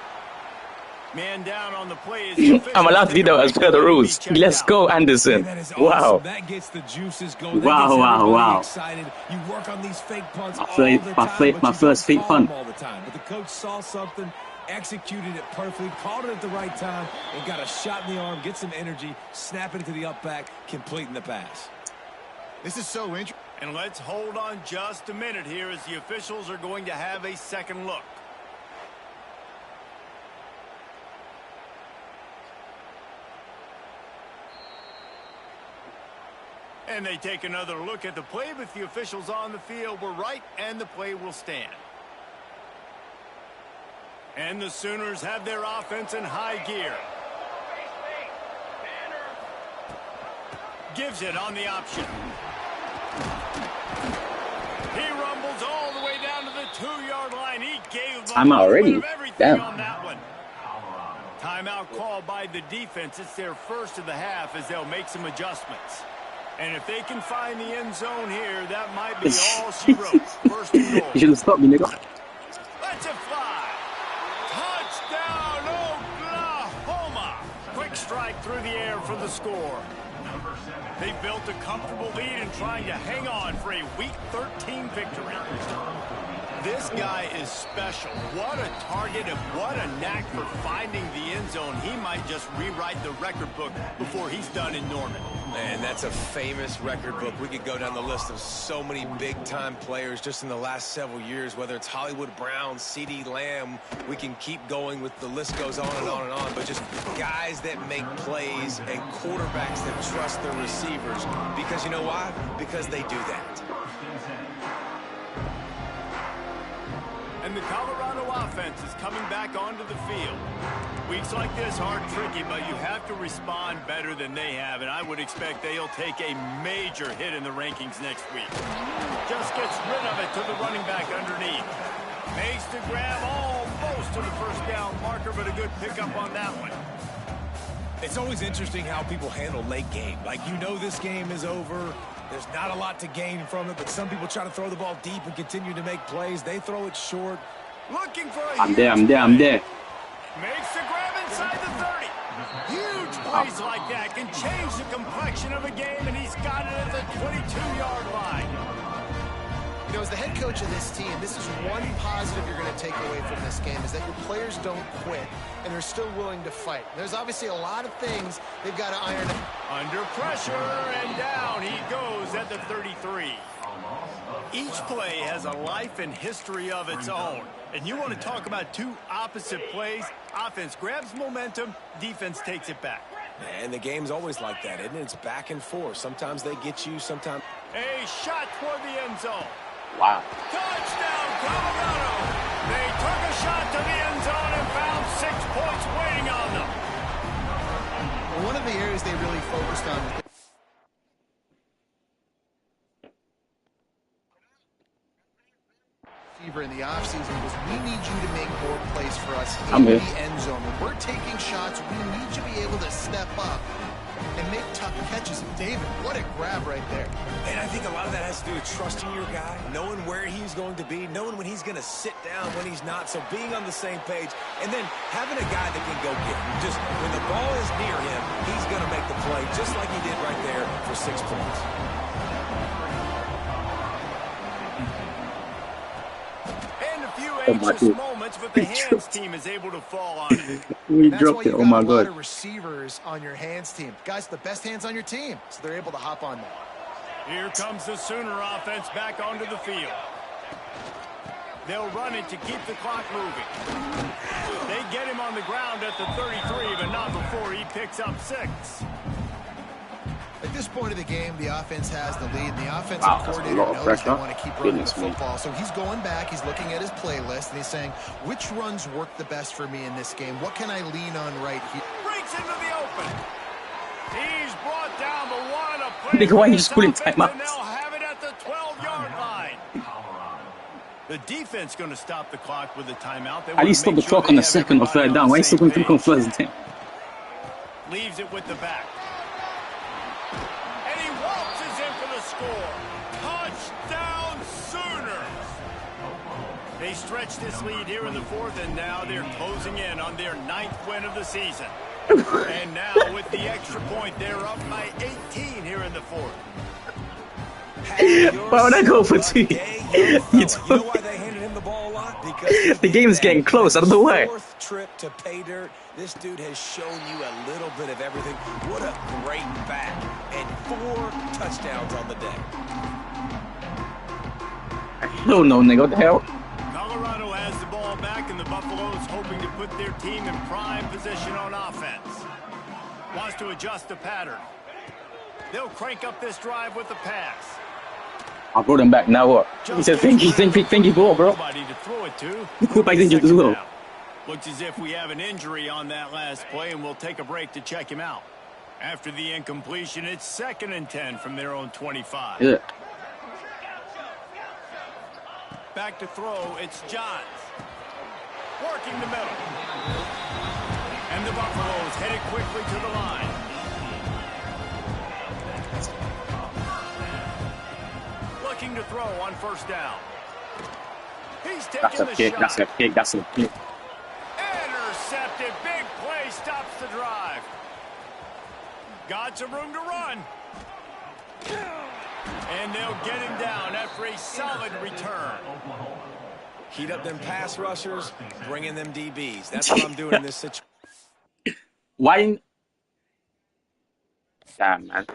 Man down on the play is I'm allowed to do that as per the rules. Let's go, Anderson. Wow. That gets the juices going. Wow. Excited. You work on these fake punts My first fake punt. All the time. But the coach saw something, executed it perfectly, called it at the right time, and got a shot in the arm, get some energy, snap it into the up back, completing the pass. This is so interesting. And let's hold on just a minute here as the officials are going to have a second look. And they take another look at the play, but the officials on the field were right, and the play will stand. And the Sooners have their offense in high gear. gives it on the option. He rumbles all the way down to the 2-yard line. He gave them a little bit of everything on that one. Timeout called by the defense. It's their first of the half as they'll make some adjustments. And if they can find the end zone here, that might be all she wrote. First and goal. You should have stopped me, nigga. Let's it fly. Touchdown, Oklahoma. Quick strike through the air for the score. They built a comfortable lead and trying to hang on for a Week 13 victory. This guy is special. What a target and what a knack for finding the end zone. He might just rewrite the record book before he's done in Norman. Man, that's a famous record book. We could go down the list of so many big-time players just in the last several years, whether it's Hollywood Brown, CeeDee Lamb. We can keep going with the list goes on and on and on, but just guys that make plays and quarterbacks that trust their receivers. Because you know why? Because they do that. And the Colorado offense is coming back onto the field. Weeks like this are tricky, but you have to respond better than they have, and I would expect they'll take a major hit in the rankings next week. Just gets rid of it to the running back underneath. Makes the grab almost to the first down marker, but a good pickup on that one. It's always interesting how people handle late game. Like, you know this game is over. There's not a lot to gain from it, but some people try to throw the ball deep and continue to make plays. They throw it short. Looking for a I'm there. Makes the grab inside the 30. Huge plays like that can change the complexion of a game, and he's got it at the 22-yard line. You know, as the head coach of this team, this is one positive you're going to take away from this game, is that your players don't quit, and they're still willing to fight. There's obviously a lot of things they've got to iron out. Under pressure, and down he goes at the 33. Each play has a life and history of its own. And you want to talk about two opposite plays. Offense grabs momentum, defense takes it back. And the game's always like that, isn't it? It's back and forth. Sometimes they get you, sometimes... A shot toward the end zone. Wow. Touchdown, Colorado! They took a shot to the end zone and found 6 points waiting on them. Well, one of the areas they really focused on in the offseason was, we need you to make more plays for us in the end zone. When we're taking shots, we need you to be able to step up and make tough catches. David, what a grab right there. And I think a lot of that has to do with trusting your guy, knowing where he's going to be, knowing when he's going to sit down, when he's not. So being on the same page, and then having a guy that can go get him. Just when the ball is near him, he's going to make the play, just like he did right there for 6 points. Moments, but the hands team is able to fall on it. We dropped it. Oh my god. That's why you got a lot of receivers on your hands team. Guys, the best hands on your team, so they're able to hop on that. Here comes the Sooner offense back onto the field. They'll run it to keep the clock moving. They get him on the ground at the 33, but not before he picks up 6. At this point of the game, the offense has the lead, and the offensive coordinator knows they want to keep running the football. So he's going back, he's looking at his playlist, and he's saying, which runs work the best for me in this game? What can I lean on right here? Breaks into the open. He's brought down the one. A play why are you just pulling timeouts? And they'll have it at the 12-yard line. The defense going to stop the clock with a timeout. At least stop the clock on the second or third down. Why are you still going to click on first down? Leaves it with the back. And he waltzes in for the score. Touchdown Sooners. They stretch this lead here in the fourth, and now they're closing in on their 9th win of the season. And now with the extra point, they're up by 18 here in the fourth. Why would I go for 2? You know why they handed him the ball a lot? Because the game's getting close. I don't know why. Fourth trip to pay dirt. This dude has shown you a little bit of everything. What a great back. And 4 touchdowns on the day. No, nigga. What the hell? Colorado has the ball back, and the Buffaloes hoping to put their team in prime position on offense. Wants to adjust the pattern. They'll crank up this drive with the pass. I brought him back. Now what? He said, thank you, ball, bro. Nobody to throw it to. Hope I injured as well. Looks as if we have an injury on that last play, and we'll take a break to check him out. After the incompletion, it's 2nd and 10 from their own 25. Yeah. Back to throw, it's Johns. Working the middle. And the Buffaloes headed quickly to the line. Looking to throw on 1st down. He's taking the shot. That's a pick. That's a pick. Intercepted. Big play stops the drive. Got some room to run. And they'll get him down after a solid return. Heat up them pass rushers, bring in them DBs. That's what I'm doing in this situation. Why? Damn, man.